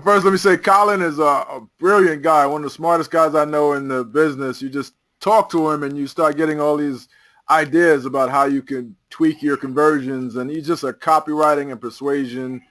First, let me say Colin is a brilliant guy, one of the smartest guys I know in the business. You just talk to him and you start getting all these ideas about how you can tweak your conversions. And he's just a copywriting and persuasion,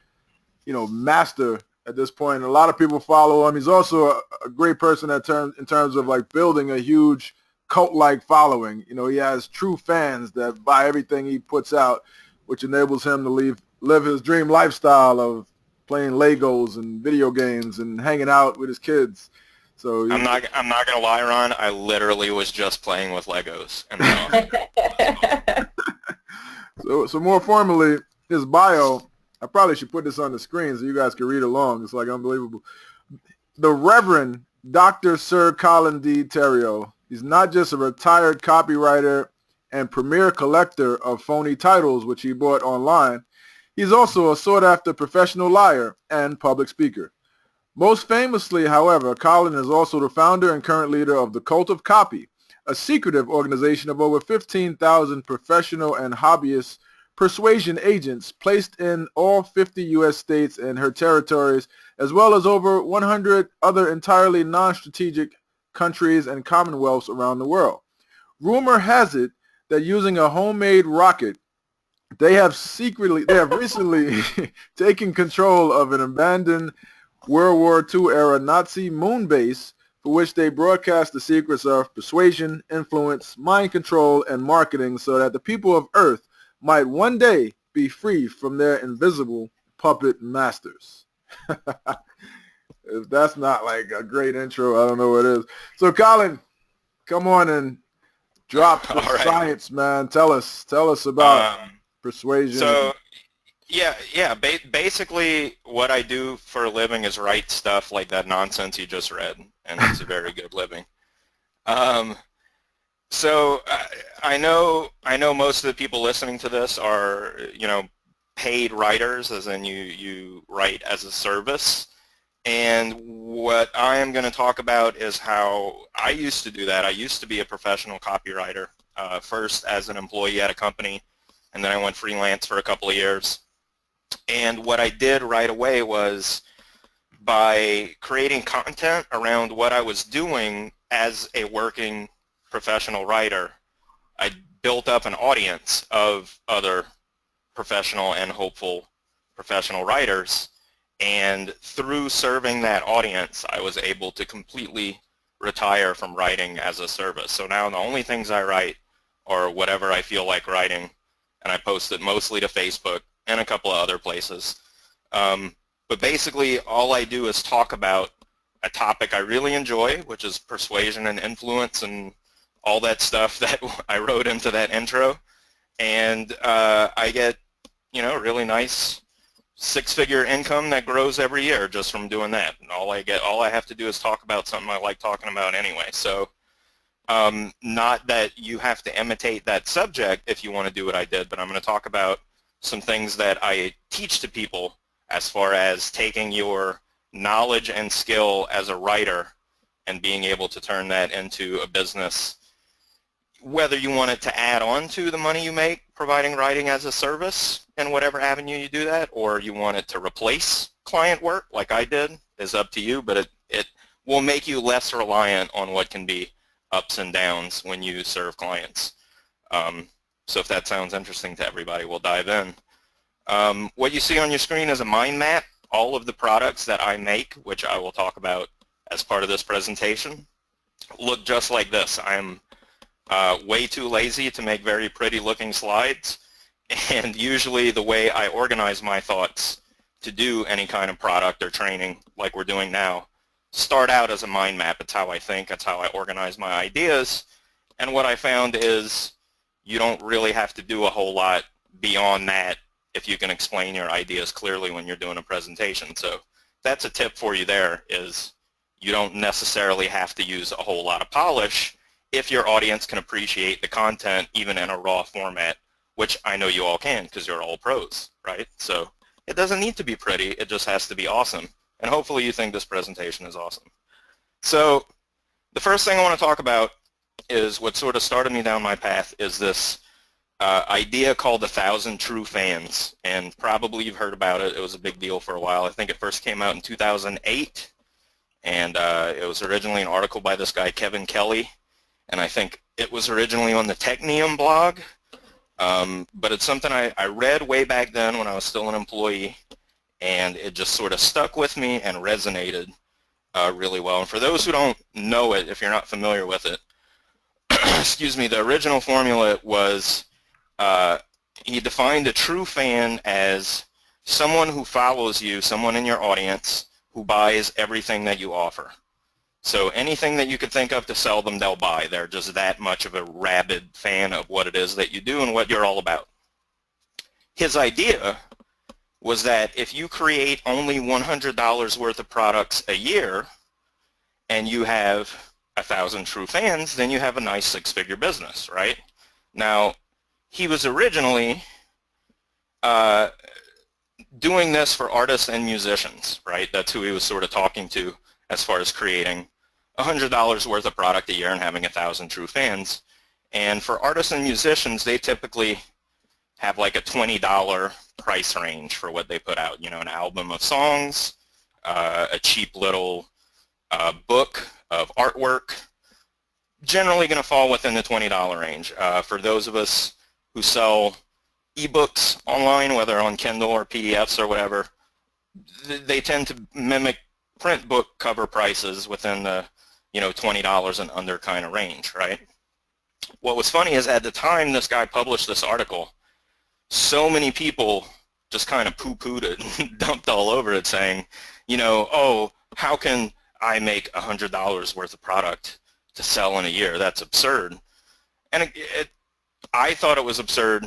master at this point. And a lot of people follow him. He's also a great person in terms of like building a huge cult-like following. He has true fans that buy everything he puts out, which enables him to live his dream lifestyle of playing Legos and video games and hanging out with his kids. So I'm not gonna lie, Ron. I literally was just playing with Legos. And so more formally, his bio. I probably should put this on the screen so you guys can read along. It's like unbelievable. The Reverend Dr. Sir Colin D. Terrio. He's not just a retired copywriter and premier collector of phony titles, which he bought online. He's also a sought-after professional liar and public speaker. Most famously, however, Colin is also the founder and current leader of the Cult of Copy, a secretive organization of over 15,000 professional and hobbyist persuasion agents placed in all 50 U.S. states and her territories, as well as over 100 other entirely non-strategic countries and commonwealths around the world. Rumor has it that using a homemade rocket, they have recently taken control of an abandoned World War II era Nazi moon base for which they broadcast the secrets of persuasion, influence, mind control, and marketing so that the people of Earth might one day be free from their invisible puppet masters. If that's not like a great intro, I don't know what is. So Colin, come on and drop the science, man. Tell us about persuasion. So, basically what I do for a living is write stuff like that nonsense you just read, and it's a very good living. So I know most of the people listening to this are, paid writers, as in you write as a service. And what I am going to talk about is how I used to do that. I used to be a professional copywriter, first as an employee at a company, and then I went freelance for a couple of years. And what I did right away was, by creating content around what I was doing as a working professional writer, I built up an audience of other professional and hopeful professional writers. And through serving that audience, I was able to completely retire from writing as a service. So now the only things I write are whatever I feel like writing, and I post it mostly to Facebook and a couple of other places. But basically, all I do is talk about a topic I really enjoy, which is persuasion and influence and all that stuff that I wrote into that intro. And I get, really nice six-figure income that grows every year just from doing that. And all I have to do is talk about something I like talking about anyway. So not that you have to imitate that subject if you want to do what I did, but I'm going to talk about some things that I teach to people as far as taking your knowledge and skill as a writer and being able to turn that into a business, whether you want it to add on to the money you make providing writing as a service in whatever avenue you do that, or you want it to replace client work like I did, is up to you, but it will make you less reliant on what can be ups and downs when you serve clients. So if that sounds interesting to everybody, we'll dive in. What you see on your screen is a mind map. All of the products that I make, which I will talk about as part of this presentation, look just like this. I'm way too lazy to make very pretty looking slides, and usually the way I organize my thoughts to do any kind of product or training like we're doing now start out as a mind map. It's how I think, it's how I organize my ideas, and what I found is you don't really have to do a whole lot beyond that if you can explain your ideas clearly when you're doing a presentation. So that's a tip for you there, is you don't necessarily have to use a whole lot of polish if your audience can appreciate the content even in a raw format, which I know you all can because you're all pros, right? So it doesn't need to be pretty, it just has to be awesome. And hopefully you think this presentation is awesome. So the first thing I want to talk about is what sort of started me down my path is this idea called 1,000 True Fans, and probably you've heard about it. It was a big deal for a while. I think it first came out in 2008, and it was originally an article by this guy, Kevin Kelly, and I think it was originally on the Technium blog, but it's something I read way back then when I was still an employee, and it just sort of stuck with me and resonated really well. And for those who don't know it, if you're not familiar with it, excuse me, the original formula was he defined a true fan as someone who follows you, someone in your audience who buys everything that you offer. So anything that you could think of to sell them, they'll buy. They're just that much of a rabid fan of what it is that you do and what you're all about. His idea was that if you create only $100 worth of products a year and you have 1,000 true fans, then you have a nice six-figure business, right? Now, he was originally doing this for artists and musicians, right? That's who he was sort of talking to as far as creating $100 worth of product a year and having 1,000 true fans. And for artists and musicians, they typically have like a $20 price range for what they put out. You know, an album of songs, a cheap little book of artwork, generally going to fall within the $20 range. For those of us who sell ebooks online, whether on Kindle or PDFs or whatever, they tend to mimic print book cover prices within the, you know, $20 and under kind of range, right? What was funny is at the time this guy published this article, so many people just kind of poo-pooed it and dumped all over it saying, you know, oh, how can I make $100 worth of product to sell in a year? That's absurd. And I thought it was absurd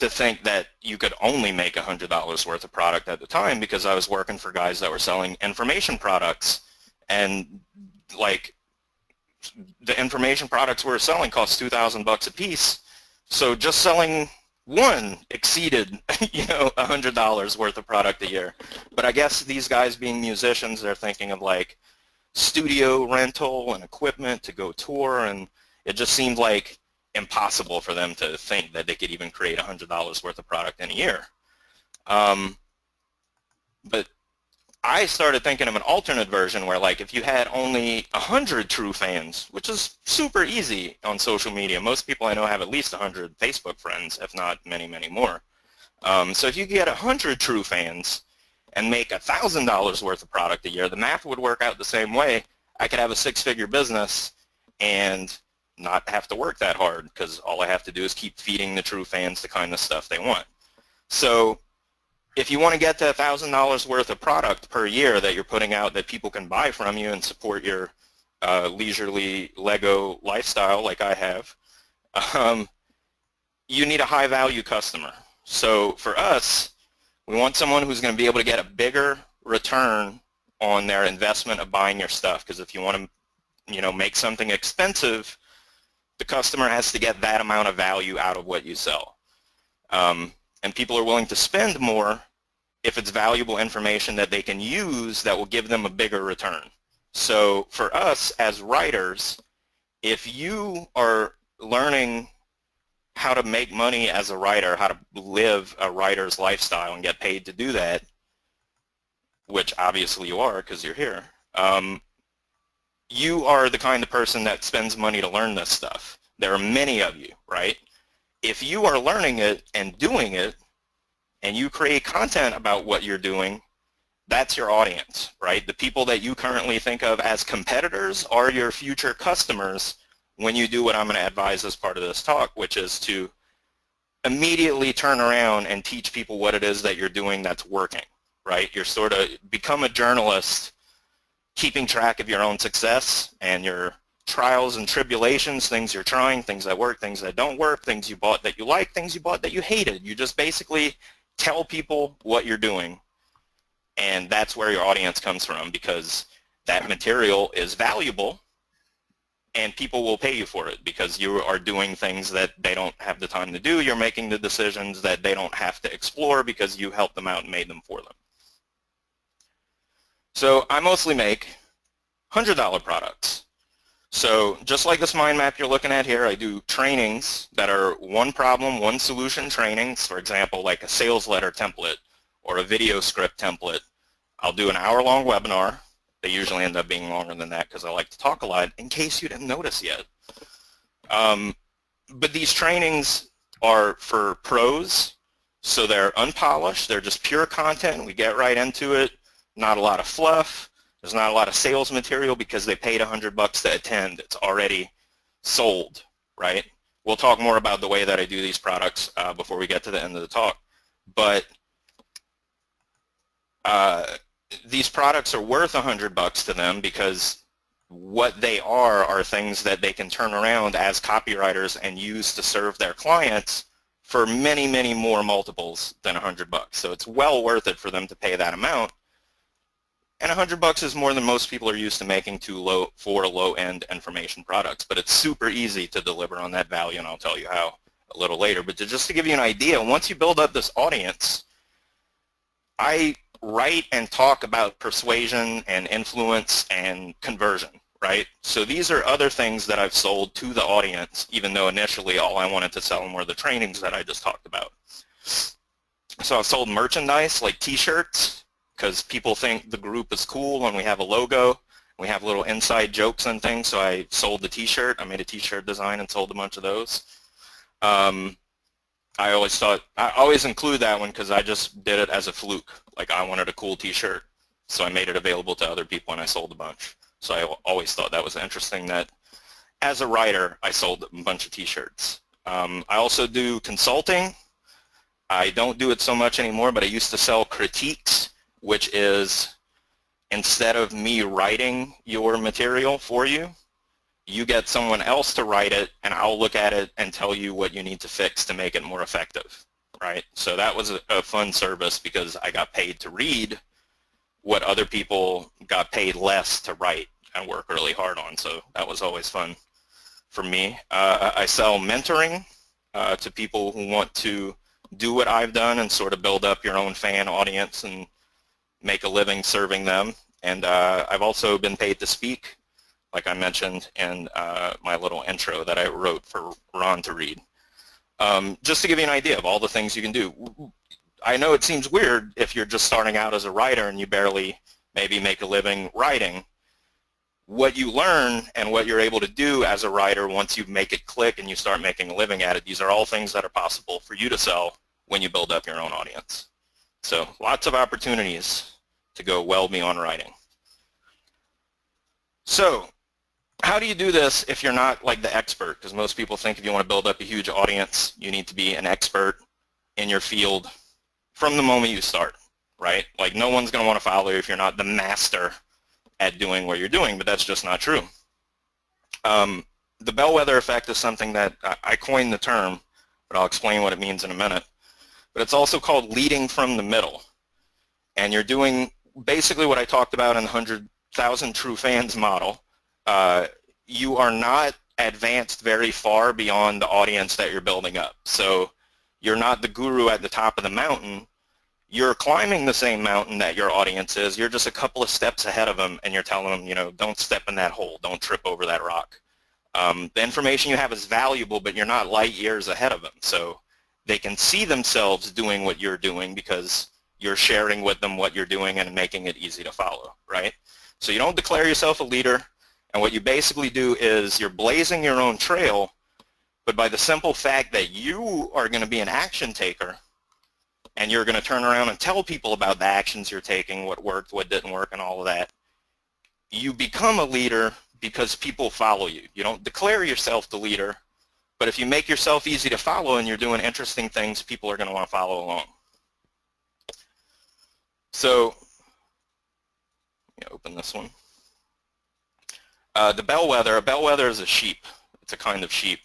to think that you could only make $100 worth of product at the time, because I was working for guys that were selling information products, and like the information products we were selling cost $2,000 a piece. So just selling one exceeded, you know, $100 worth of product a year. But I guess these guys being musicians, they're thinking of like studio rental and equipment to go tour, and it just seemed like impossible for them to think that they could even create $100 worth of product in a year. But I started thinking of an alternate version where, like, if you had only 100 true fans, which is super easy on social media. Most people I know have at least 100 Facebook friends, if not many, many more. So if you get 100 true fans and make $1,000 worth of product a year, the math would work out the same way. I could have a six-figure business and not have to work that hard, because all I have to do is keep feeding the true fans the kind of stuff they want. So if you want to get to $1,000 worth of product per year that you're putting out that people can buy from you and support your leisurely Lego lifestyle like I have, you need a high-value customer. So for us, we want someone who's going to be able to get a bigger return on their investment of buying your stuff, because if you want to, you know, make something expensive, the customer has to get that amount of value out of what you sell. And people are willing to spend more if it's valuable information that they can use that will give them a bigger return. So for us as writers, if you are learning how to make money as a writer, how to live a writer's lifestyle and get paid to do that, which obviously you are because you're here, you are the kind of person that spends money to learn this stuff. There are many of you, right? If you are learning it and doing it, and you create content about what you're doing, that's your audience, right? The people that you currently think of as competitors are your future customers when you do what I'm going to advise as part of this talk, which is to immediately turn around and teach people what it is that you're doing that's working, right? You're sort of become a journalist, keeping track of your own success and your trials and tribulations, things you're trying, things that work, things that don't work, things you bought that you like, things you bought that you hated. You just basically tell people what you're doing, and that's where your audience comes from, because that material is valuable and people will pay you for it because you are doing things that they don't have the time to do. You're making the decisions that they don't have to explore because you helped them out and made them for them. So I mostly make $100 products. So just like this mind map you're looking at here, I do trainings that are one problem, one solution trainings. For example, like a sales letter template or a video script template. I'll do an hour-long webinar. They usually end up being longer than that because I like to talk a lot, in case you didn't notice yet. But these trainings are for pros, so they're unpolished. They're just pure content. We get right into it. Not a lot of fluff. There's not a lot of sales material because they paid $100 to attend. It's already sold, right? We'll talk more about the way that I do these products before we get to the end of the talk. But these products are worth $100 to them because what they are things that they can turn around as copywriters and use to serve their clients for many, many more multiples than $100. So it's well worth it for them to pay that amount. And $100 is more than most people are used to making for low-end information products. But it's super easy to deliver on that value, and I'll tell you how a little later. But just to give you an idea, once you build up this audience, I write and talk about persuasion and influence and conversion, right? So these are other things that I've sold to the audience, even though initially all I wanted to sell them were the trainings that I just talked about. So I've sold merchandise like t-shirts, because people think the group is cool when we have a logo. We have little inside jokes and things, so I sold the t-shirt. I made a t-shirt design and sold a bunch of those. I always include that one because I just did it as a fluke. Like I wanted a cool t-shirt, so I made it available to other people and I sold a bunch. So I always thought that was interesting that as a writer, I sold a bunch of t-shirts. I also do consulting. I don't do it so much anymore, but I used to sell critiques, which is instead of me writing your material for you, you get someone else to write it and I'll look at it and tell you what you need to fix to make it more effective, right? So that was a fun service because I got paid to read what other people got paid less to write and work really hard on. So that was always fun for me. I sell mentoring to people who want to do what I've done and sort of build up your own fan audience and make a living serving them. And I've also been paid to speak, like I mentioned in my little intro that I wrote for Ron to read. Just to give you an idea of all the things you can do. I know it seems weird if you're just starting out as a writer and you barely maybe make a living writing. What you learn and what you're able to do as a writer once you make it click and you start making a living at it, these are all things that are possible for you to sell when you build up your own audience. So lots of opportunities to go well beyond writing. So how do you do this if you're not like the expert? Because most people think if you want to build up a huge audience, you need to be an expert in your field from the moment you start, right? Like no one's going to want to follow you if you're not the master at doing what you're doing, but that's just not true. The bellwether effect is something that I coined the term, but I'll explain what it means in a minute. But it's also called leading from the middle. And you're doing basically what I talked about in the 100,000 True Fans model. You are not advanced very far beyond the audience that you're building up. So you're not the guru at the top of the mountain. You're climbing the same mountain that your audience is. You're just a couple of steps ahead of them, and you're telling them, you know, don't step in that hole. Don't trip over that rock. The information you have is valuable, but you're not light years ahead of them. So they can see themselves doing what you're doing because you're sharing with them what you're doing and making it easy to follow, right? So you don't declare yourself a leader, and what you basically do is you're blazing your own trail, but by the simple fact that you are going to be an action taker, and you're going to turn around and tell people about the actions you're taking, what worked, what didn't work, and all of that, you become a leader because people follow you. You don't declare yourself the leader, but if you make yourself easy to follow and you're doing interesting things, people are going to want to follow along. So, let me open this one. The bellwether, a bellwether is a sheep. It's a kind of sheep.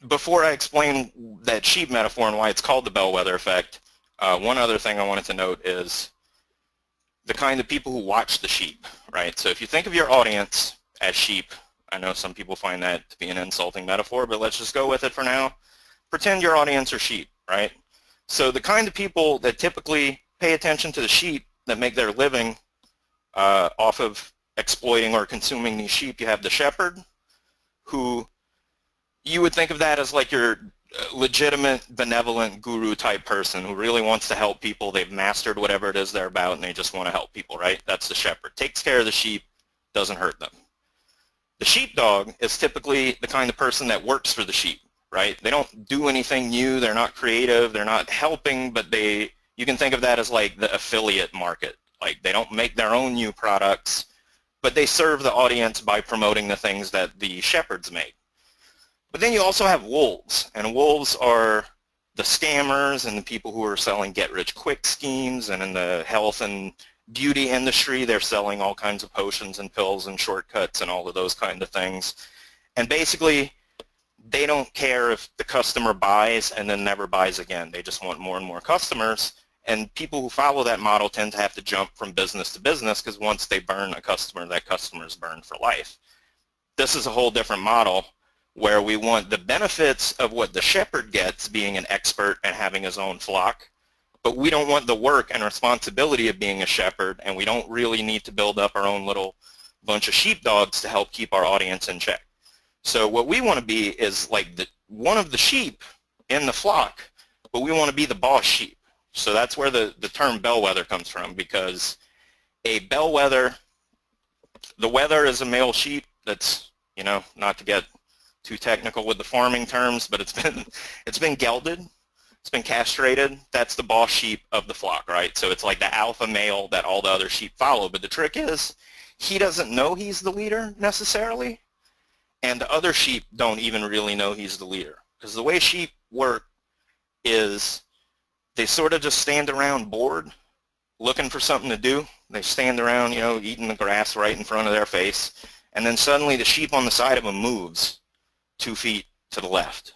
Before I explain that sheep metaphor and why it's called the bellwether effect, one other thing I wanted to note is the kind of people who watch the sheep, right? So if you think of your audience as sheep, I know some people find that to be an insulting metaphor, but let's just go with it for now. Pretend your audience are sheep, right? So the kind of people that typically pay attention to the sheep that make their living off of exploiting or consuming these sheep, you have the shepherd, who you would think of that as like your legitimate, benevolent guru type person who really wants to help people. They've mastered whatever it is they're about and they just want to help people, right? That's the shepherd. Takes care of the sheep, doesn't hurt them. The sheepdog is typically the kind of person that works for the sheep, right? They don't do anything new, they're not creative, they're not helping, but you can think of that as like the affiliate market. Like they don't make their own new products, but they serve the audience by promoting the things that the shepherds make. But then you also have wolves, and wolves are the scammers and the people who are selling get-rich-quick schemes, and in the health and beauty industry, they're selling all kinds of potions and pills and shortcuts and all of those kind of things. And basically, they don't care if the customer buys and then never buys again. They just want more and more customers. And people who follow that model tend to have to jump from business to business because once they burn a customer, that customer is burned for life. This is a whole different model where we want the benefits of what the shepherd gets, being an expert and having his own flock, but we don't want the work and responsibility of being a shepherd, and we don't really need to build up our own little bunch of sheepdogs to help keep our audience in check. So what we want to be is like one of the sheep in the flock, but we want to be the boss sheep. So that's where the term bellwether comes from, because a bellwether, the wether is a male sheep that's, not to get too technical with the farming terms, but it's been gelded, it's been castrated. That's the boss sheep of the flock, right? So it's like the alpha male that all the other sheep follow. But the trick is, he doesn't know he's the leader necessarily, and the other sheep don't even really know he's the leader. Because the way sheep work is they sort of just stand around bored, looking for something to do. They stand around, eating the grass right in front of their face, and then suddenly the sheep on the side of them moves 2 feet to the left.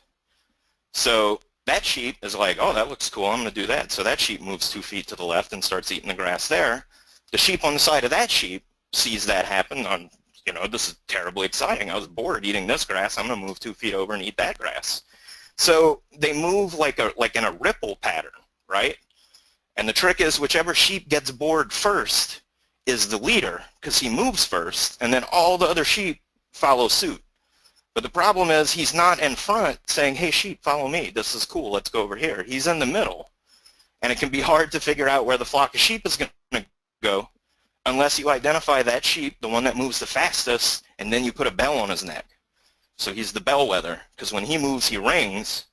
So that sheep is like, oh, that looks cool, I'm going to do that. So that sheep moves 2 feet to the left and starts eating the grass there. The sheep on the side of that sheep sees that happen on, this is terribly exciting. I was bored eating this grass. I'm going to move 2 feet over and eat that grass. So they move like in a ripple pattern, right? And the trick is whichever sheep gets bored first is the leader, because he moves first, and then all the other sheep follow suit. But the problem is he's not in front saying, hey, sheep, follow me. This is cool. Let's go over here. He's in the middle. And it can be hard to figure out where the flock of sheep is going to go unless you identify that sheep, the one that moves the fastest, and then you put a bell on his neck. So he's the bellwether, because when he moves, he rings.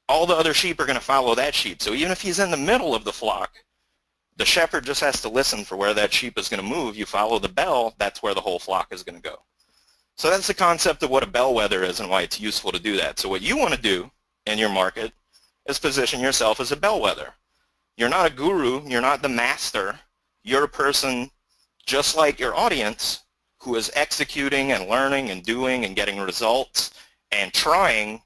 All the other sheep are going to follow that sheep. So even if he's in the middle of the flock, the shepherd just has to listen for where that sheep is going to move. You follow the bell, that's where the whole flock is going to go. So that's the concept of what a bellwether is and why it's useful to do that. So what you want to do in your market is position yourself as a bellwether. You're not a guru, you're not the master, you're a person just like your audience who is executing and learning and doing and getting results and trying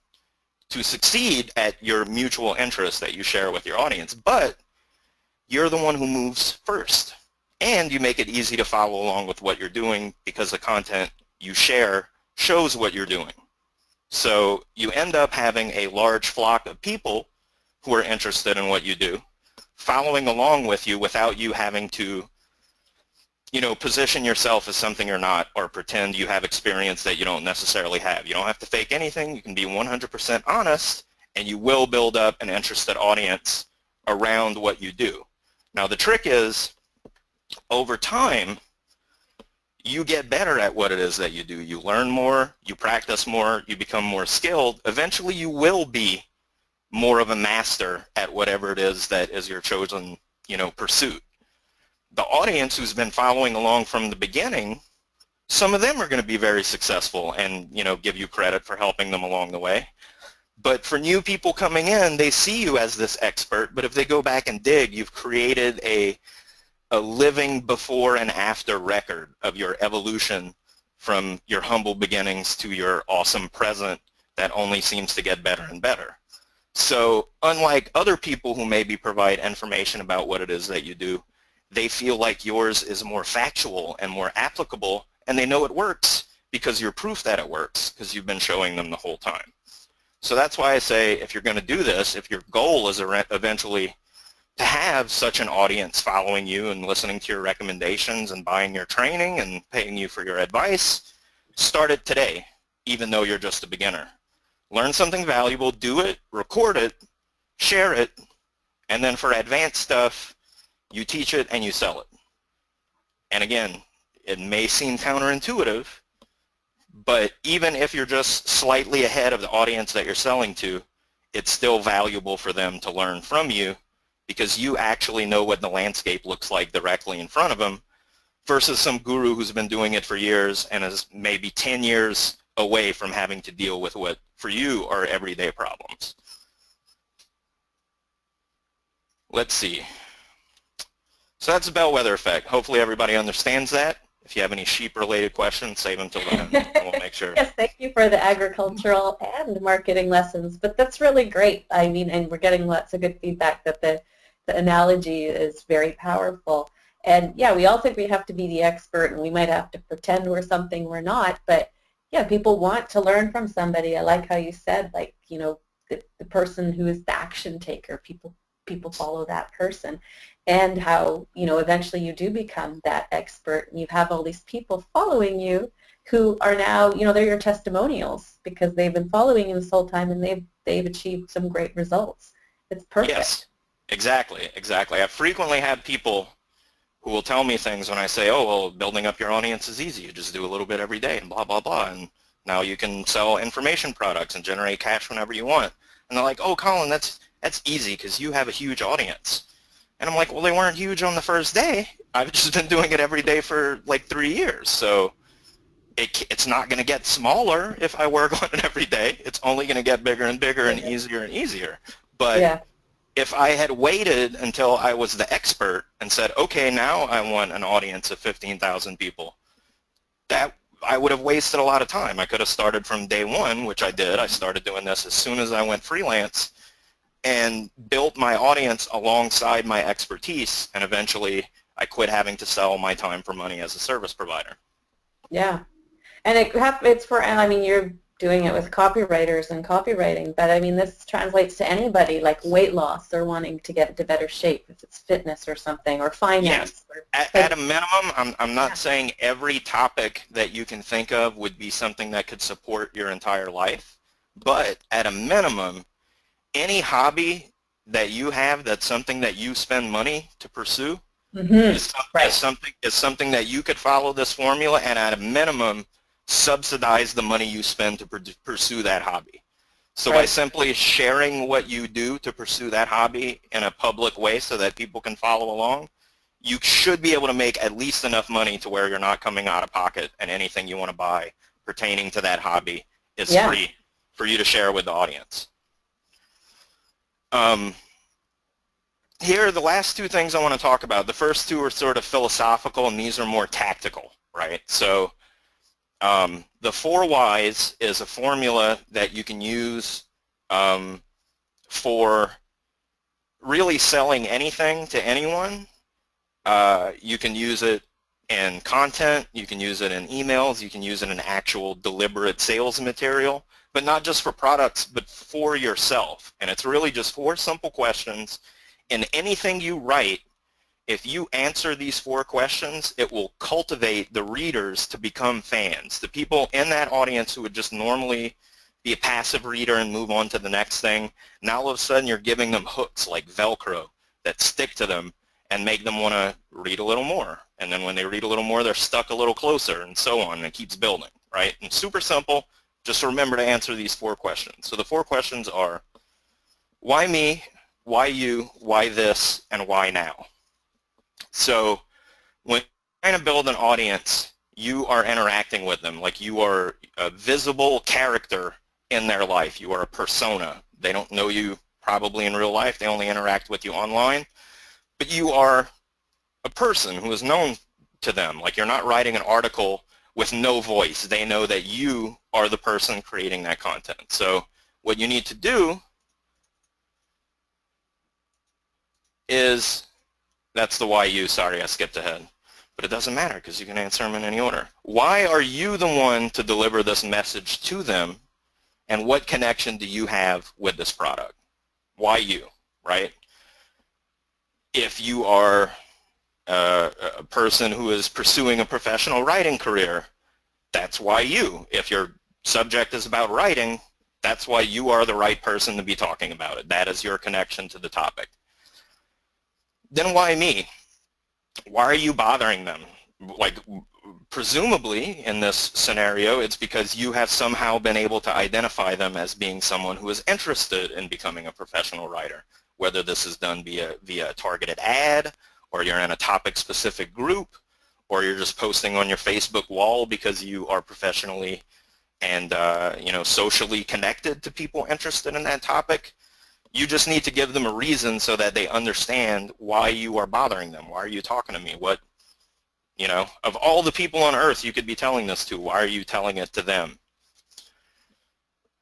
to succeed at your mutual interest that you share with your audience. But you're the one who moves first, and you make it easy to follow along with what you're doing because the content you share shows what you're doing. So you end up having a large flock of people who are interested in what you do, following along with you without you having to, position yourself as something you're not or pretend you have experience that you don't necessarily have. You don't have to fake anything. You can be 100% honest, and you will build up an interested audience around what you do. Now the trick is, over time, you get better at what it is that you do. You learn more, you practice more, you become more skilled. Eventually you will be more of a master at whatever it is that is your chosen, pursuit. The audience who's been following along from the beginning, some of them are going to be very successful and, give you credit for helping them along the way. But for new people coming in, they see you as this expert, but if they go back and dig, you've created a living before and after record of your evolution from your humble beginnings to your awesome present that only seems to get better and better. So unlike other people who maybe provide information about what it is that you do, they feel like yours is more factual and more applicable, and they know it works because you're proof that it works because you've been showing them the whole time. So that's why I say if you're going to do this, if your goal is eventually to have such an audience following you and listening to your recommendations and buying your training and paying you for your advice, start it today, even though you're just a beginner. Learn something valuable, do it, record it, share it, and then for advanced stuff, you teach it and you sell it. And again, it may seem counterintuitive, but even if you're just slightly ahead of the audience that you're selling to, it's still valuable for them to learn from you because you actually know what the landscape looks like directly in front of them versus some guru who's been doing it for years and is maybe 10 years away from having to deal with what for you are everyday problems. Let's see. So that's the bellwether effect. Hopefully everybody understands that. If you have any sheep-related questions, save them till the end, and we'll make sure. Yes, thank you for the agricultural and marketing lessons. But that's really great. I mean, and we're getting lots of good feedback that the analogy is very powerful. And yeah, we all think we have to be the expert, and we might have to pretend we're something we're not. But yeah, people want to learn from somebody. I like how you said, like, you know, the person who is the action taker. People follow that person. And how, you know, eventually you do become that expert and you have all these people following you who are now, you know, they're your testimonials because they've been following you this whole time and they've achieved some great results. It's perfect. Yes, exactly. I've frequently had people who will tell me things when I say, oh, well, building up your audience is easy. You just do a little bit every day and blah, blah, blah. And now you can sell information products and generate cash whenever you want. And they're like, oh, Colin, that's easy because you have a huge audience. And I'm like, well, they weren't huge on the first day. I've just been doing it every day for like 3 years. So it's not going to get smaller if I work on it every day. It's only going to get bigger and bigger and easier and easier. But if I had waited until I was the expert and said, okay, now I want an audience of 15,000 people, that I would have wasted a lot of time. I could have started from day one, which I did. I started doing this as soon as I went freelance and built my audience alongside my expertise, and eventually I quit having to sell my time for money as a service provider. Yeah, and it's for, I mean, you're doing it with copywriters and copywriting, but I mean, this translates to anybody, like weight loss or wanting to get into better shape, if it's fitness or something, or finance. Yes. At a minimum, I'm not saying every topic that you can think of would be something that could support your entire life, but at a minimum, any hobby that you have that's something that you spend money to pursue is something that you could follow this formula and at a minimum subsidize the money you spend to pursue that hobby. So by simply sharing what you do to pursue that hobby in a public way so that people can follow along, you should be able to make at least enough money to where you're not coming out of pocket and anything you want to buy pertaining to that hobby is free for you to share with the audience. Here are the last two things I want to talk about. The first two are sort of philosophical, and these are more tactical, right? So the 4 whys is a formula that you can use for really selling anything to anyone. You can use it in content, you can use it in emails, you can use it in actual deliberate sales material, but not just for products, but for yourself. And it's really just 4 simple questions. In anything you write, if you answer these 4 questions, it will cultivate the readers to become fans. The people in that audience who would just normally be a passive reader and move on to the next thing, now all of a sudden you're giving them hooks like Velcro that stick to them and make them want to read a little more. And then when they read a little more, they're stuck a little closer and so on, and it keeps building, right? And super simple. Just remember to answer these 4 questions. So the 4 questions are, why me, why you, why this, and why now? So when you're trying to build an audience, you are interacting with them like you are a visible character in their life. You are a persona. They don't know you probably in real life. They only interact with you online. But you are a person who is known to them. Like you're not writing an article with no voice. They know that you are the person creating that content. So what you need to do is, that's the why you, sorry I skipped ahead, but it doesn't matter because you can answer them in any order. Why are you the one to deliver this message to them, and what connection do you have with this product? Why you, right? If you are a person who is pursuing a professional writing career, that's why you. If your subject is about writing, that's why you are the right person to be talking about it. That is your connection to the topic. Then why me? Why are you bothering them? Like, presumably, in this scenario, it's because you have somehow been able to identify them as being someone who is interested in becoming a professional writer, whether this is done via a targeted ad, or you're in a topic-specific group, or you're just posting on your Facebook wall because you are professionally and socially connected to people interested in that topic. You just need to give them a reason so that they understand why you are bothering them. Why are you talking to me? What, of all the people on earth you could be telling this to, why are you telling it to them?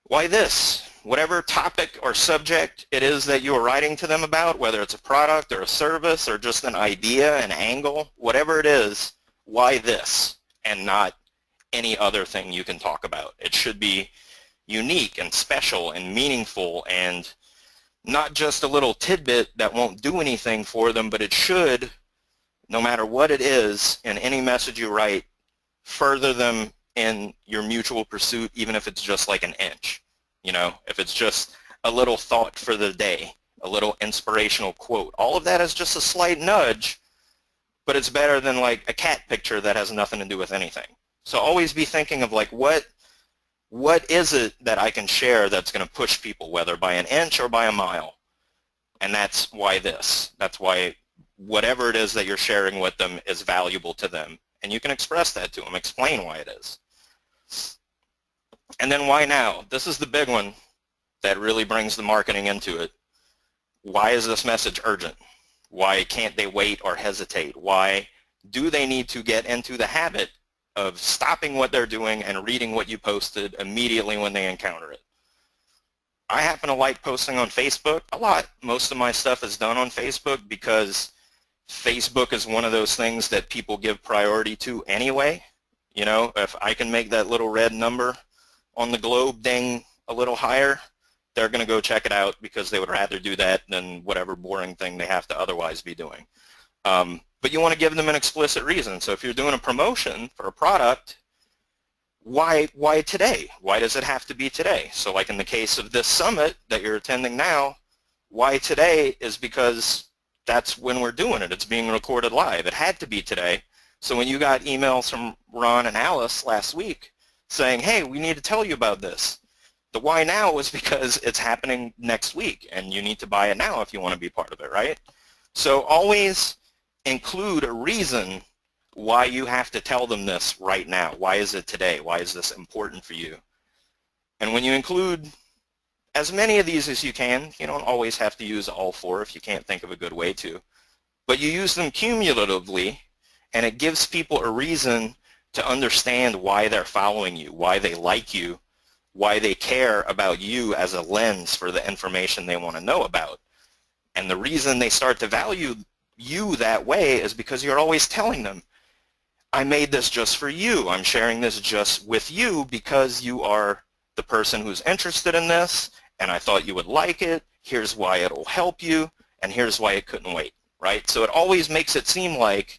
Why this? Whatever topic or subject it is that you are writing to them about, whether it's a product or a service or just an idea, an angle, whatever it is, why this and not any other thing you can talk about? It should be unique and special and meaningful and not just a little tidbit that won't do anything for them, but it should, no matter what it is, in any message you write, further them in your mutual pursuit, even if it's just like an inch. If it's just a little thought for the day, a little inspirational quote. All of that is just a slight nudge, but it's better than like a cat picture that has nothing to do with anything. So always be thinking of like, what is it that I can share that's going to push people, whether by an inch or by a mile? And that's why this. That's why whatever it is that you're sharing with them is valuable to them. And you can express that to them, explain why it is. And then why now? This is the big one that really brings the marketing into it. Why is this message urgent? Why can't they wait or hesitate? Why do they need to get into the habit of stopping what they're doing and reading what you posted immediately when they encounter it? I happen to like posting on Facebook a lot. Most of my stuff is done on Facebook because Facebook is one of those things that people give priority to anyway. If I can make that little red number on the globe ding a little higher, they're going to go check it out because they would rather do that than whatever boring thing they have to otherwise be doing. But you want to give them an explicit reason. So if you're doing a promotion for a product, why today? Why does it have to be today? So like in the case of this summit that you're attending now, why today is because that's when we're doing it. It's being recorded live. It had to be today. So when you got emails from Ron and Alice last week saying, hey, we need to tell you about this, the why now was because it's happening next week and you need to buy it now if you want to be part of it, right? So always include a reason why you have to tell them this right now. Why is it today? Why is this important for you? And when you include as many of these as you can, you don't always have to use all 4 if you can't think of a good way to, but you use them cumulatively and it gives people a reason to understand why they're following you, why they like you, why they care about you as a lens for the information they want to know about. And the reason they start to value you that way is because you're always telling them, I made this just for you. I'm sharing this just with you because you are the person who's interested in this, and I thought you would like it. Here's why it'll help you, and here's why it couldn't wait, right? So it always makes it seem like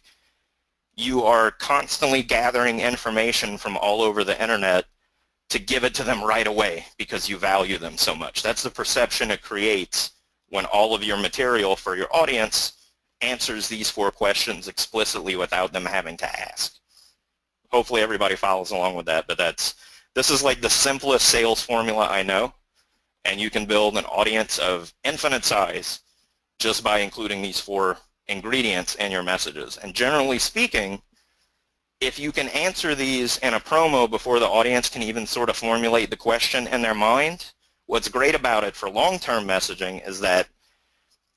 you are constantly gathering information from all over the internet to give it to them right away because you value them so much. That's the perception it creates when all of your material for your audience answers these 4 questions explicitly without them having to ask. Hopefully everybody follows along with that, but this is like the simplest sales formula I know, and you can build an audience of infinite size just by including these 4 ingredients in your messages. And generally speaking, if you can answer these in a promo before the audience can even sort of formulate the question in their mind, what's great about it for long-term messaging is that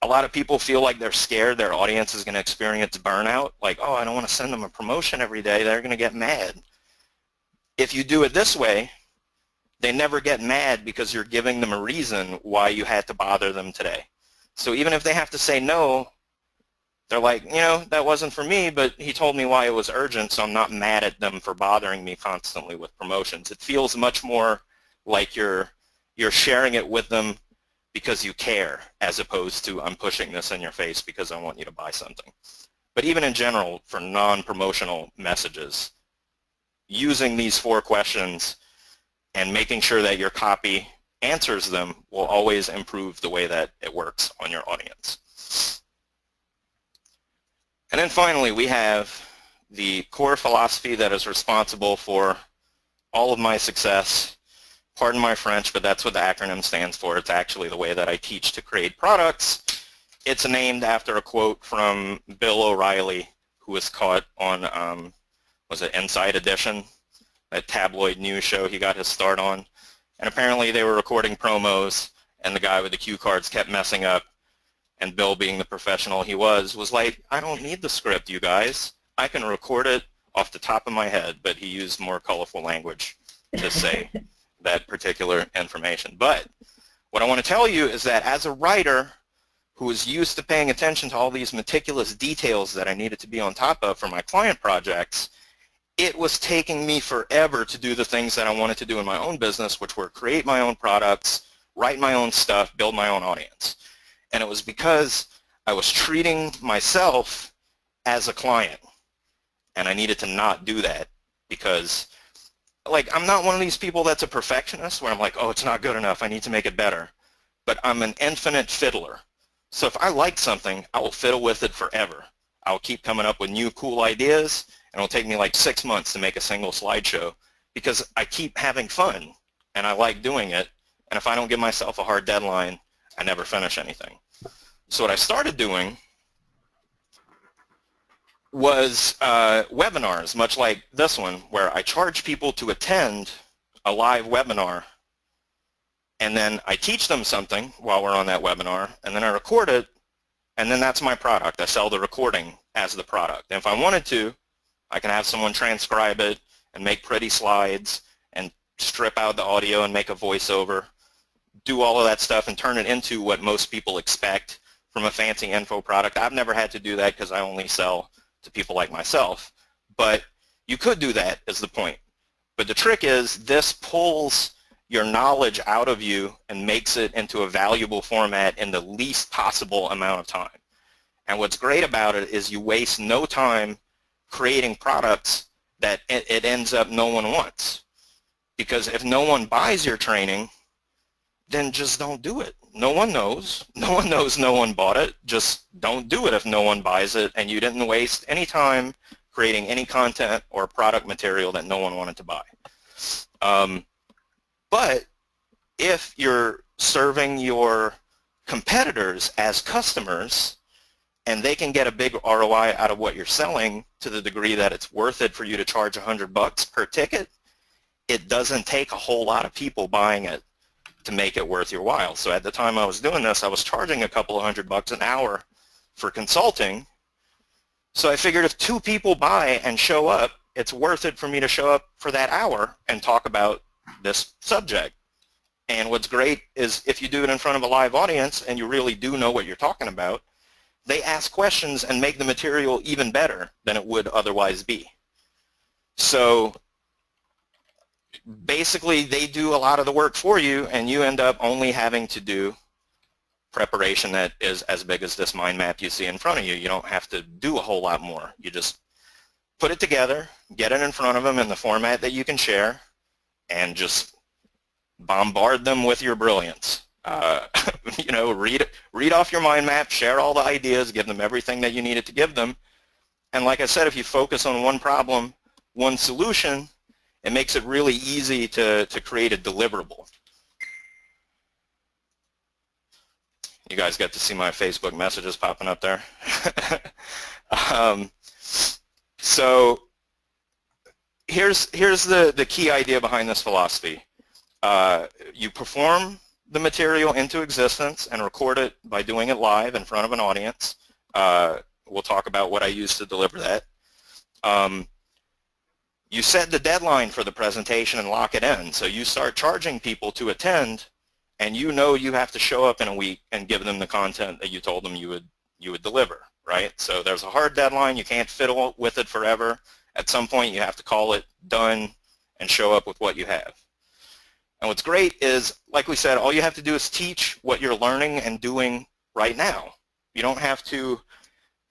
a lot of people feel like they're scared their audience is going to experience burnout, like, oh, I don't want to send them a promotion every day, they're going to get mad. If you do it this way, they never get mad because you're giving them a reason why you had to bother them today. So even if they have to say no, they're like, that wasn't for me, but he told me why it was urgent, so I'm not mad at them for bothering me constantly with promotions. It feels much more like you're sharing it with them because you care, as opposed to I'm pushing this in your face because I want you to buy something. But even in general, for non-promotional messages, using these 4 questions and making sure that your copy answers them will always improve the way that it works on your audience. And then finally, we have the core philosophy that is responsible for all of my success. Pardon my French, but that's what the acronym stands for. It's actually the way that I teach to create products. It's named after a quote from Bill O'Reilly, who was caught on, was it Inside Edition, that tabloid news show he got his start on. And apparently they were recording promos, and the guy with the cue cards kept messing up. And Bill, being the professional he was like, I don't need the script, you guys. I can record it off the top of my head, but he used more colorful language to say that particular information. But what I want to tell you is that as a writer who is used to paying attention to all these meticulous details that I needed to be on top of for my client projects, it was taking me forever to do the things that I wanted to do in my own business, which were create my own products, write my own stuff, build my own audience. And it was because I was treating myself as a client. And I needed to not do that because, like, I'm not one of these people that's a perfectionist where I'm like, oh, it's not good enough, I need to make it better. But I'm an infinite fiddler. So if I like something, I will fiddle with it forever. I'll keep coming up with new cool ideas, and it'll take me like 6 months to make a single slideshow because I keep having fun and I like doing it. And if I don't give myself a hard deadline, I never finish anything. So what I started doing was webinars, much like this one, where I charge people to attend a live webinar, and then I teach them something while we're on that webinar, and then I record it, and then that's my product. I sell the recording as the product. And if I wanted to, I can have someone transcribe it and make pretty slides and strip out the audio and make a voiceover, do all of that stuff and turn it into what most people expect from a fancy info product. I've never had to do that because I only sell to people like myself. But you could do that is the point. But the trick is this pulls your knowledge out of you and makes it into a valuable format in the least possible amount of time. And what's great about it is you waste no time creating products that it ends up no one wants. Because if no one buys your training, then just don't do it. No one knows. No one knows no one bought it. Just don't do it if no one buys it, and you didn't waste any time creating any content or product material that no one wanted to buy. But if you're serving your competitors as customers and they can get a big ROI out of what you're selling to the degree that it's worth it for you to charge $100 per ticket, it doesn't take a whole lot of people buying it to make it worth your while. So at the time I was doing this, I was charging a couple of $100 an hour for consulting. So I figured if 2 people buy and show up, it's worth it for me to show up for that hour and talk about this subject. And what's great is if you do it in front of a live audience and you really do know what you're talking about, they ask questions and make the material even better than it would otherwise be. So basically they do a lot of the work for you, and you end up only having to do preparation that is as big as this mind map you see in front of you. You don't have to do a whole lot more. You just put it together, get it in front of them in the format that you can share, and just bombard them with your brilliance. You know, read off your mind map, share all the ideas, give them everything that you needed to give them. And like I said, if you focus on one problem, one solution, it makes it really easy to create a deliverable. You guys get to see my Facebook messages popping up there. So here's the key idea behind this philosophy. You perform the material into existence and record it by doing it live in front of an audience. We'll talk about what I use to deliver that. You set the deadline for the presentation and lock it in. So you start charging people to attend, and you know you have to show up in a week and give them the content that you told them you would deliver, right? So there's a hard deadline. You can't fiddle with it forever. At some point, you have to call it done and show up with what you have. And what's great is, like we said, all you have to do is teach what you're learning and doing right now. You don't have to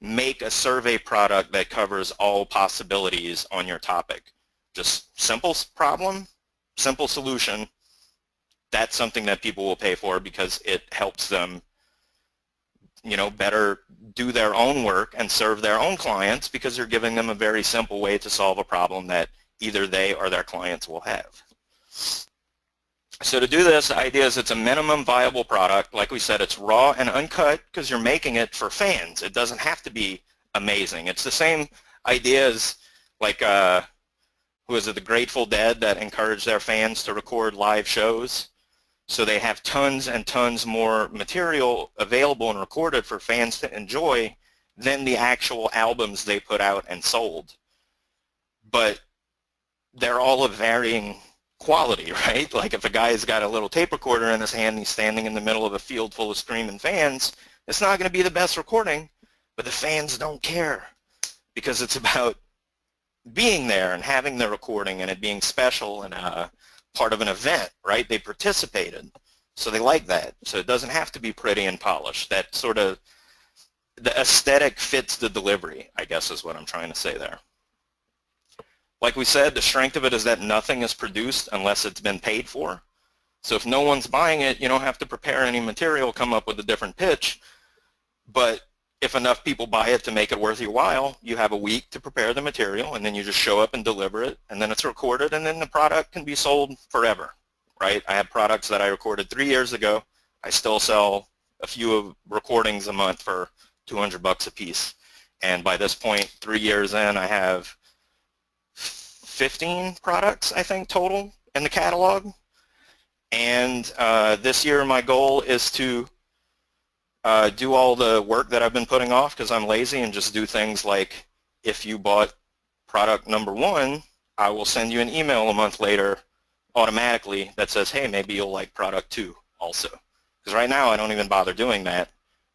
make a survey product that covers all possibilities on your topic. Just simple problem, simple solution. That's something that people will pay for because it helps them, better do their own work and serve their own clients, because you're giving them a very simple way to solve a problem that either they or their clients will have. So to do this, the idea is it's a minimum viable product. Like we said, it's raw and uncut because you're making it for fans. It doesn't have to be amazing. It's the same idea as, like, who is it, the Grateful Dead, that encouraged their fans to record live shows. So they have tons and tons more material available and recorded for fans to enjoy than the actual albums they put out and sold. But they're all of varying quality, right? Like if a guy's got a little tape recorder in his hand and he's standing in the middle of a field full of screaming fans, it's not going to be the best recording, but the fans don't care because it's about being there and having the recording and it being special and part of an event, right? They participated, so they like that. So it doesn't have to be pretty and polished. That sort of, the aesthetic fits the delivery, I guess is what I'm trying to say there. Like we said, the strength of it is that nothing is produced unless it's been paid for. So if no one's buying it, you don't have to prepare any material, come up with a different pitch. But if enough people buy it to make it worth your while, you have a week to prepare the material, and then you just show up and deliver it, and then it's recorded, and then the product can be sold forever, right? I have products that I recorded 3 years ago. I still sell a few of recordings a month for $200 a piece. And by this point, 3 years in, I have 15 products, I think, total in the catalog. And this year my goal is to do all the work that I've been putting off because I'm lazy, and just do things like, if you bought product number 1, I will send you an email a month later automatically that says, hey, maybe you'll like product 2 also. Because right now I don't even bother doing that,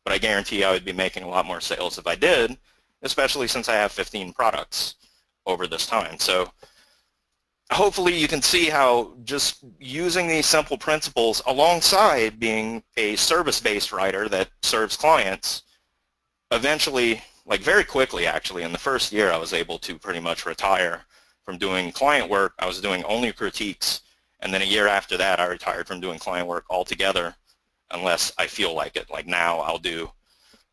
but I guarantee I would be making a lot more sales if I did, especially since I have 15 products over this time. So hopefully you can see how just using these simple principles alongside being a service-based writer that serves clients, eventually, like very quickly actually, in the first year I was able to pretty much retire from doing client work. I was doing only critiques, and then a year after that I retired from doing client work altogether unless I feel like it. Like now I'll do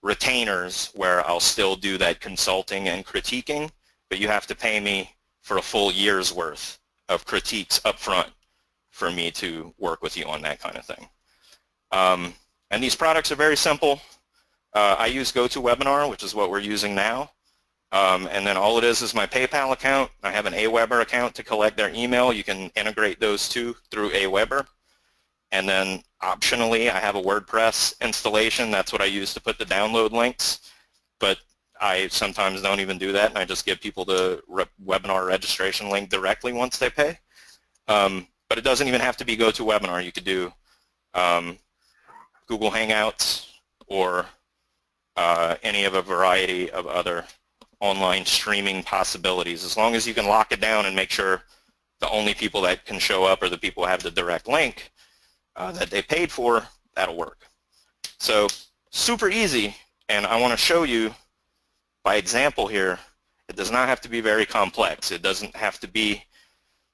retainers where I'll still do that consulting and critiquing, but you have to pay me for a full year's worth of critiques up front for me to work with you on that kind of thing. And these products are very simple. I use GoToWebinar, which is what we're using now. And then all it is my PayPal account. I have an Aweber account to collect their email. You can integrate those two through Aweber. And then optionally, I have a WordPress installation. That's what I use to put the download links. But I sometimes don't even do that, and I just give people the webinar registration link directly once they pay. But it doesn't even have to be GoToWebinar. You could do Google Hangouts or any of a variety of other online streaming possibilities. As long as you can lock it down and make sure the only people that can show up are the people who have the direct link that they paid for, that'll work. So super easy, and I want to show you by example here. It does not have to be very complex. It doesn't have to be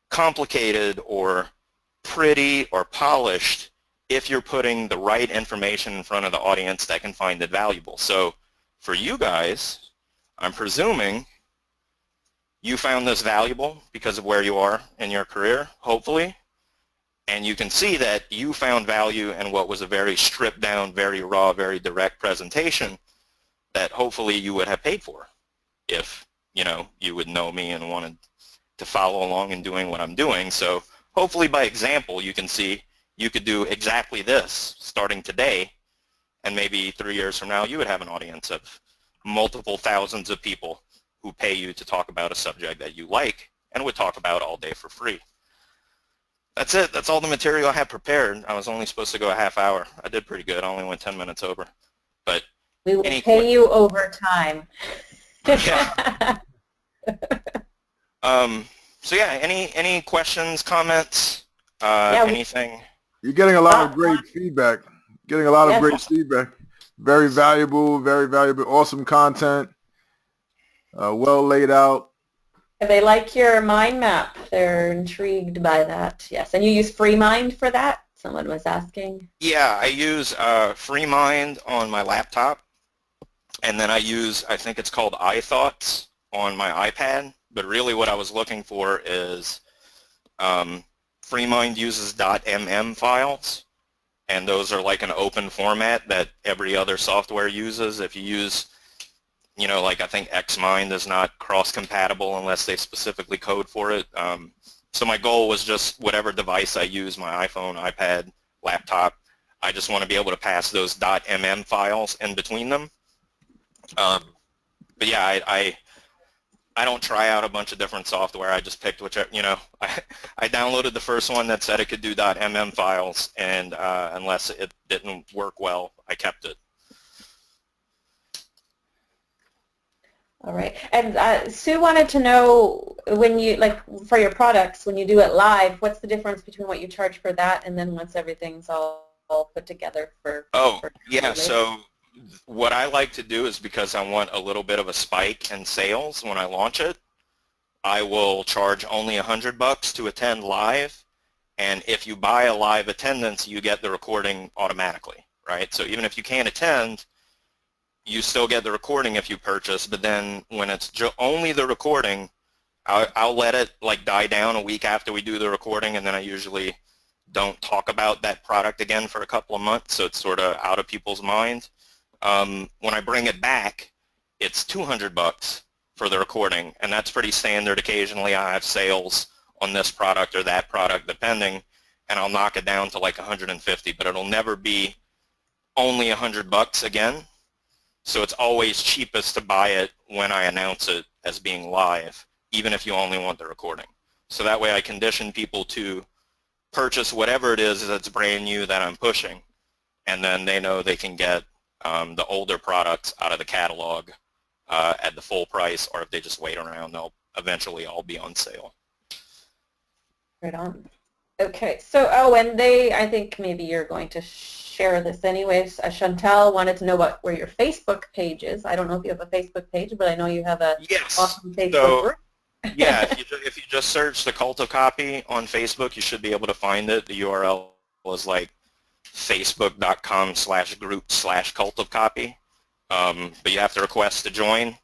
complicated or pretty or polished if you're putting the right information in front of the audience that can find it valuable. So for you guys, I'm presuming you found this valuable because of where you are in your career, hopefully, and you can see that you found value in what was a very stripped down, very raw, very direct presentation that hopefully you would have paid for if, you would know me and wanted to follow along in doing what I'm doing. So hopefully by example you can see you could do exactly this starting today, and maybe 3 years from now you would have an audience of multiple thousands of people who pay you to talk about a subject that you like and would talk about all day for free. That's it. That's all the material I had prepared. I was only supposed to go a half hour. I did pretty good. I only went 10 minutes over. But we will pay you over time. Yeah. So yeah, any questions, comments? Yeah, Anything? You're getting a lot of great feedback. Getting a lot of great yes. feedback. Very valuable, awesome content. Well laid out. They like your mind map. They're intrigued by that. Yes, and you use FreeMind for that? Someone was asking. Yeah, I use FreeMind on my laptop, and then I think it's called iThoughts on my iPad. But really what I was looking for is FreeMind uses .mm files, and those are like an open format that every other software uses. If you use, like I think Xmind is not cross-compatible unless they specifically code for it. So my goal was just whatever device I use, my iPhone, iPad, laptop, I just want to be able to pass those .mm files in between them. But yeah, I don't try out a bunch of different software. I just picked whichever, I downloaded the first one that said it could do .mm files, and unless it didn't work well, I kept it. All right. And Sue wanted to know, when you, like for your products, when you do it live, what's the difference between what you charge for that and then once everything's all put together for yeah, later? so what I like to do is, because I want a little bit of a spike in sales when I launch it, I will charge only $100 to attend live, and if you buy a live attendance, you get the recording automatically, right? So even if you can't attend, you still get the recording if you purchase, but then when it's only the recording, I'll let it like die down a week after we do the recording, and then I usually don't talk about that product again for a couple of months, so it's sort of out of people's mind. When I bring it back, it's $200 for the recording, and that's pretty standard. Occasionally I have sales on this product or that product, depending, and I'll knock it down to like 150, but it'll never be only $100 again. So it's always cheapest to buy it when I announce it as being live, even if you only want the recording. So that way I condition people to purchase whatever it is that's brand new that I'm pushing, and then they know they can get the older products out of the catalog at the full price, or if they just wait around, they'll eventually all be on sale. Right on. Okay, so, and I think maybe you're going to share this anyways. Chantel wanted to know where your Facebook page is. I don't know if you have a Facebook page, but I know you have a awesome Facebook group. Yeah, if you just search the Cult of Copy on Facebook, you should be able to find it. The URL is like facebook.com/group/Cult of Copy. But you have to request to join.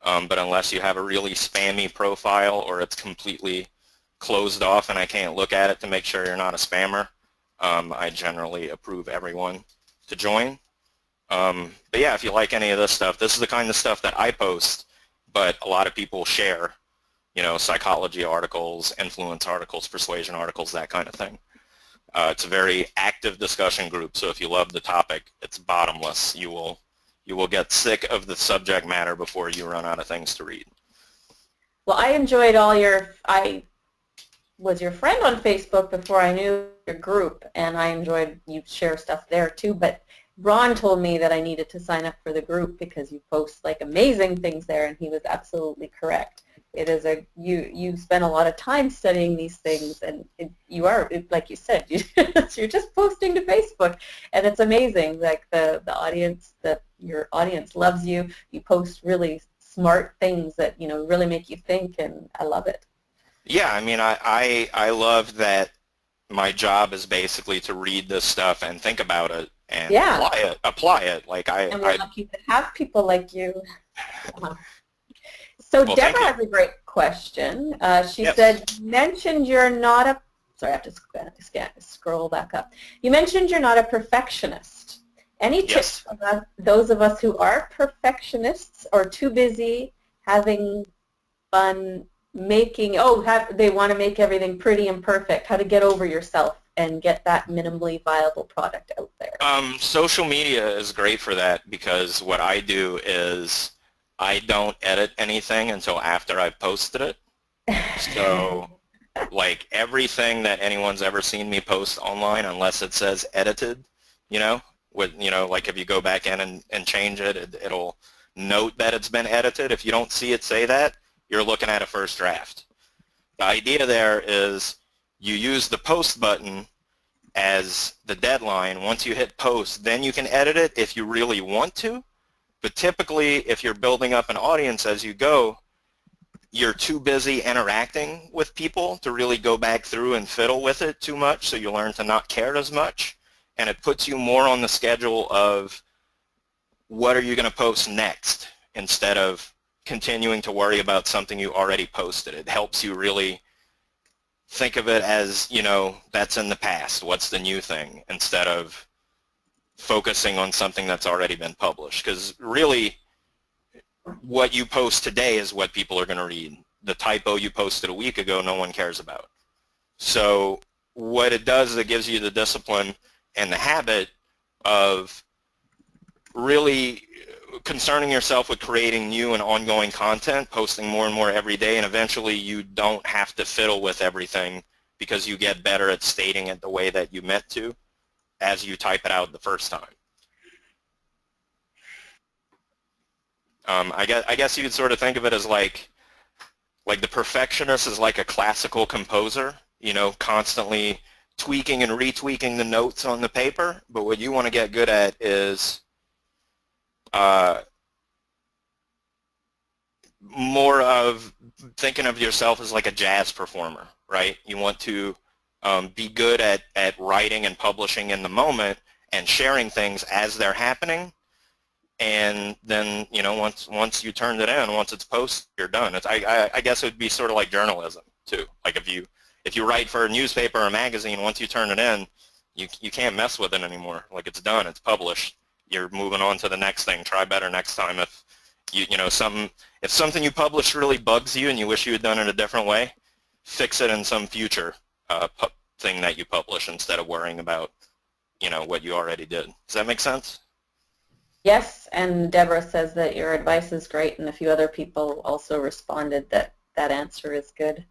But unless you have a really spammy profile or it's completely closed off and I can't look at it to make sure you're not a spammer, I generally approve everyone to join. But yeah, if you like any of this stuff, this is the kind of stuff that I post, but a lot of people share, psychology articles, influence articles, persuasion articles, that kind of thing. It's a very active discussion group, so if you love the topic, it's bottomless. You will get sick of the subject matter before you run out of things to read. Well, I enjoyed I was your friend on Facebook before I knew your group, and I enjoyed you share stuff there too, but Ron told me that I needed to sign up for the group because you post like amazing things there, and he was absolutely correct. It is you spend a lot of time studying these things, and you are, like you said, you're just posting to Facebook, and it's amazing. Like the audience, your audience loves you. You post really smart things that really make you think, and I love it. Yeah, I mean, I love that my job is basically to read this stuff and think about it and apply it. Like and we're lucky to have people like you. So well, Deborah has a great question. She said, you mentioned you're not a, sorry, I have to scroll back up. You mentioned you're not a perfectionist. Any tips for those of us who are perfectionists or too busy having fun making, they want to make everything pretty and perfect, how to get over yourself and get that minimally viable product out there? Social media is great for that, because what I do is I don't edit anything until after I've posted it. So like everything that anyone's ever seen me post online, unless it says edited, like if you go back in and change it, it'll note that it's been edited. If you don't see it say that, you're looking at a first draft. The idea there is you use the post button as the deadline. Once you hit post, then you can edit it if you really want to. But typically, if you're building up an audience as you go, you're too busy interacting with people to really go back through and fiddle with it too much, so you learn to not care as much. And it puts you more on the schedule of what are you going to post next instead of continuing to worry about something you already posted. It helps you really think of it as, you know, that's in the past. What's the new thing? Instead of focusing on something that's already been published. Because really, what you post today is what people are going to read. The typo you posted a week ago, no one cares about. So what it does is it gives you the discipline and the habit of really concerning yourself with creating new and ongoing content, posting more and more every day, and eventually you don't have to fiddle with everything because you get better at stating it the way that you meant to as you type it out the first time. I guess you could sort of think of it as like the perfectionist is like a classical composer, you know, constantly tweaking and retweaking the notes on the paper. But what you want to get good at is more of thinking of yourself as like a jazz performer, right? You want to be good at writing and publishing in the moment and sharing things as they're happening. And then, you know, once you turned it in, once it's posted, you're done. I guess it would be sort of like journalism too. Like if you write for a newspaper or a magazine, once you turn it in, you can't mess with it anymore. Like it's done, it's published. You're moving on to the next thing. Try better next time. If if something you published really bugs you and you wish you had done it a different way, fix it in some future thing that you publish instead of worrying about, you know, what you already did. Does that make sense? Yes, and Deborah says that your advice is great, and a few other people also responded that that answer is good.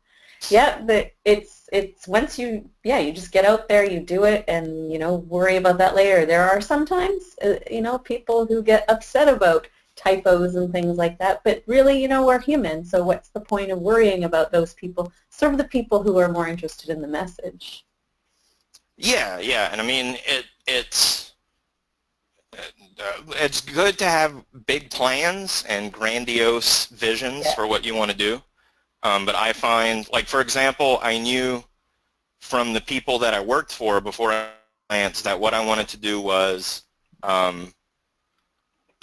Yeah, but it's once you just get out there, you do it, and you know, worry about that later. There are sometimes you know, people who get upset about typos and things like that, but really, you know, we're human, so what's the point of worrying about those people? Serve the people who are more interested in the message. Yeah, and I mean it's good to have big plans and grandiose visions for what you want to do. But I find, like, for example, I knew from the people that I worked for before I clients that what I wanted to do was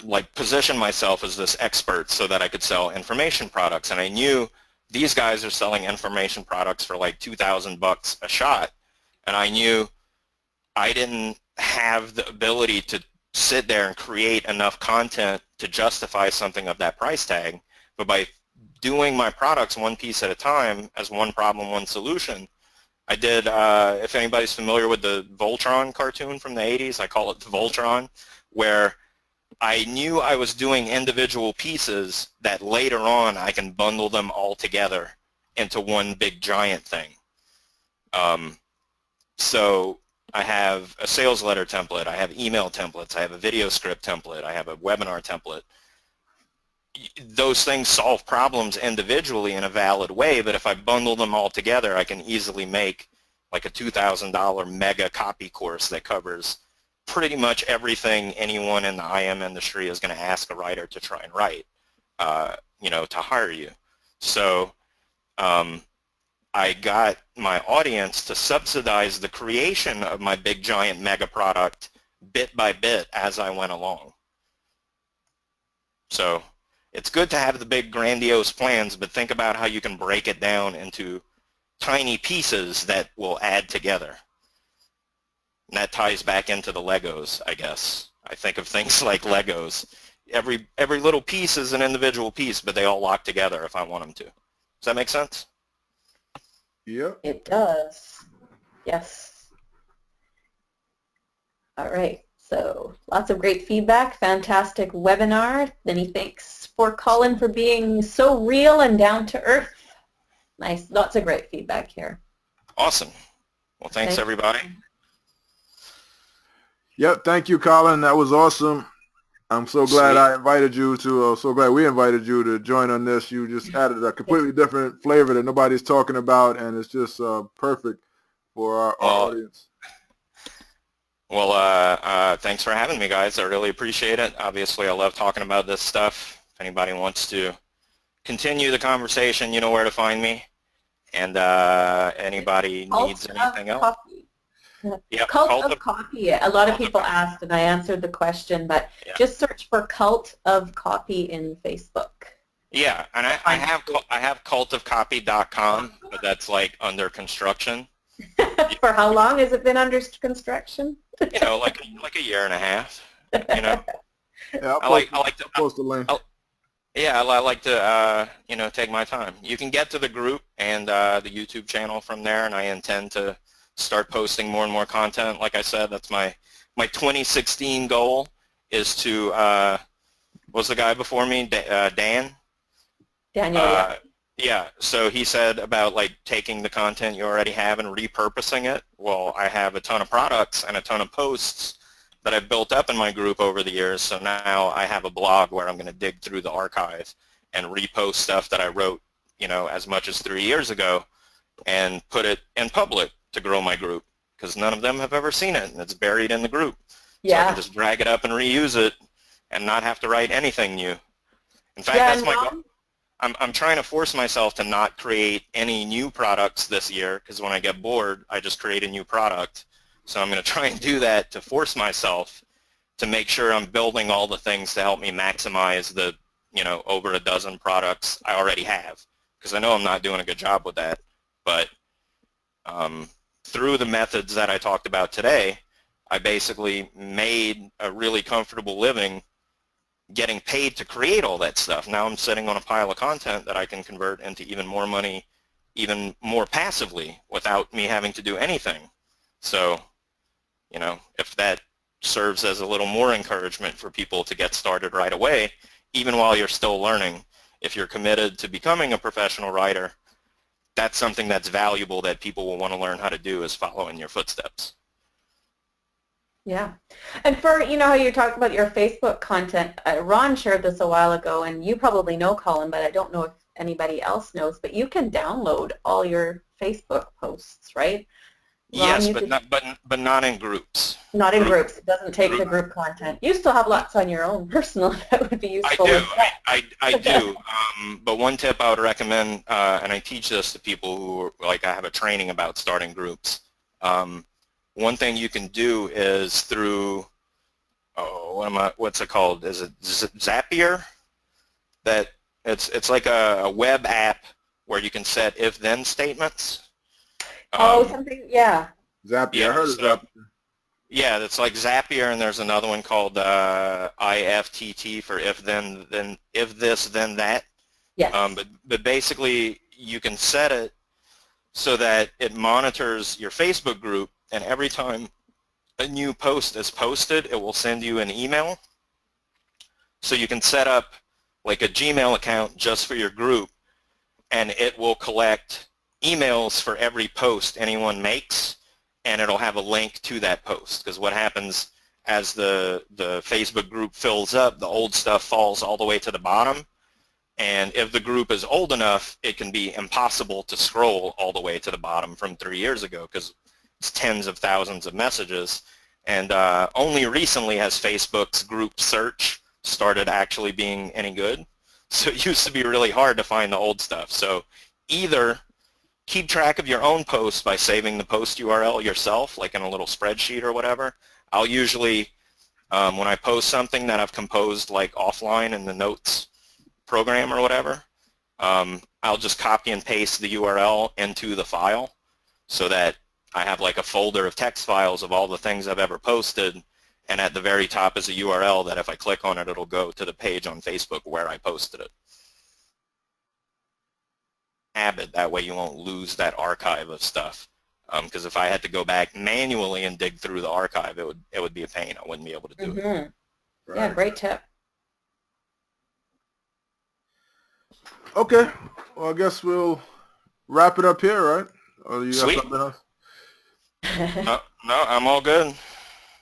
like position myself as this expert so that I could sell information products. And I knew these guys are selling information products for like $2,000 a shot. And I knew I didn't have the ability to sit there and create enough content to justify something of that price tag. But by doing my products one piece at a time as one problem, one solution, I did, if anybody's familiar with the Voltron cartoon from the 80s, I call it the Voltron, where I knew I was doing individual pieces that later on I can bundle them all together into one big giant thing. So I have a sales letter template, I have email templates, I have a video script template, I have a webinar template. Those things solve problems individually in a valid way, but if I bundle them all together, I can easily make like a $2,000 mega copy course that covers pretty much everything anyone in the IM industry is going to ask a writer to try and write, you know, to hire you. So I got my audience to subsidize the creation of my big giant mega product bit by bit as I went along. So it's good to have the big grandiose plans, but think about how you can break it down into tiny pieces that will add together. And that ties back into the Legos, I guess. I think of things like Legos. Every little piece is an individual piece, but they all lock together if I want them to. Does that make sense? Yep. It does. Yes. All right. So lots of great feedback. Fantastic webinar. Many thanks for Colin for being so real and down to earth. Nice. Lots of great feedback here. Awesome. Well, thanks everybody. Yep. Thank you, Colin. That was awesome. I'm so glad I invited you to, so glad we invited you to join on this. You just added a completely different flavor that nobody's talking about, and it's just perfect. for our Well, audience. Well, thanks for having me, guys. I really appreciate it. Obviously, I love talking about this stuff. If anybody wants to continue the conversation, you know where to find me. And anybody needs anything else? Coffee. Yep, Cult of Copy. A lot of people asked, and I answered the question, but just search for Cult of Copy in Facebook. Yeah, and I have cultofcopy.com, but that's like under construction. For how long has it been under construction? You know, like a year and a half. You know. Yeah, I like to post the link. Yeah, I like to you know, take my time. You can get to the group and the YouTube channel from there, and I intend to start posting more and more content. Like I said, that's my 2016 goal is to what's the guy before me, Dan? Daniel. Yeah, so he said about like taking the content you already have and repurposing it. Well, I have a ton of products and a ton of posts that I've built up in my group over the years, so now I have a blog where I'm going to dig through the archive and repost stuff that I wrote, you know, as much as 3 years ago and put it in public to grow my group, because none of them have ever seen it, and it's buried in the group. So I can just drag it up and reuse it and not have to write anything new. In fact, that's my goal. I'm trying to force myself to not create any new products this year, because when I get bored, I just create a new product. So I'm going to try and do that to force myself to make sure I'm building all the things to help me maximize the, you know, over a dozen products I already have, because I know I'm not doing a good job with that. But through the methods that I talked about today, I basically made a really comfortable living getting paid to create all that stuff. Now I'm sitting on a pile of content that I can convert into even more money, even more passively, without me having to do anything. So, you know, if that serves as a little more encouragement for people to get started right away, even while you're still learning, if you're committed to becoming a professional writer, that's something that's valuable that people will want to learn how to do, is follow in your footsteps. Yeah. And for, you know, how you talked about your Facebook content, Ron shared this a while ago, and you probably know, Colin, but I don't know if anybody else knows, but you can download all your Facebook posts, right? Ron, yes, but not in groups. Not in groups. It doesn't take the group content. You still have lots on your own personal that would be useful. I do. But one tip I would recommend, and I teach this to people who are, like, I have a training about starting groups. One thing you can do is through, what's it called? Is it Zapier? That it's like a web app where you can set if-then statements. Something, yeah. Zapier, yeah, I heard of Zapier. Yeah, it's like Zapier, and there's another one called IFTT for if this, then that. Yes. But basically, you can set it so that it monitors your Facebook group, and every time a new post is posted, it will send you an email. So you can set up like a Gmail account just for your group, and it will collect emails for every post anyone makes, and it'll have a link to that post. Because what happens as the Facebook group fills up, the old stuff falls all the way to the bottom, and if the group is old enough, it can be impossible to scroll all the way to the bottom from 3 years ago, because it's tens of thousands of messages. And only recently has Facebook's group search started actually being any good. So it used to be really hard to find the old stuff. So either keep track of your own posts by saving the post URL yourself, like in a little spreadsheet or whatever. I'll usually, when I post something that I've composed like offline in the notes program or whatever, I'll just copy and paste the URL into the file so that I have like a folder of text files of all the things I've ever posted, and at the very top is a URL that if I click on it, it'll go to the page on Facebook where I posted it. Habit, that way you won't lose that archive of stuff, because if I had to go back manually and dig through the archive, it would be a pain. I wouldn't be able to do it. Right. Yeah, great tip. Okay, well, I guess we'll wrap it up here, right? Or you got something else? No, I'm all good.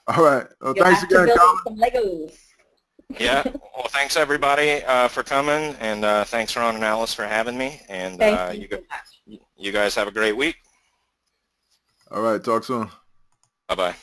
All right. Well, thanks again, Colin. Some Legos. Yeah. Well, thanks everybody for coming, and thanks Ron and Alice for having me. And Thank you. You guys have a great week. All right. Talk soon. Bye-bye.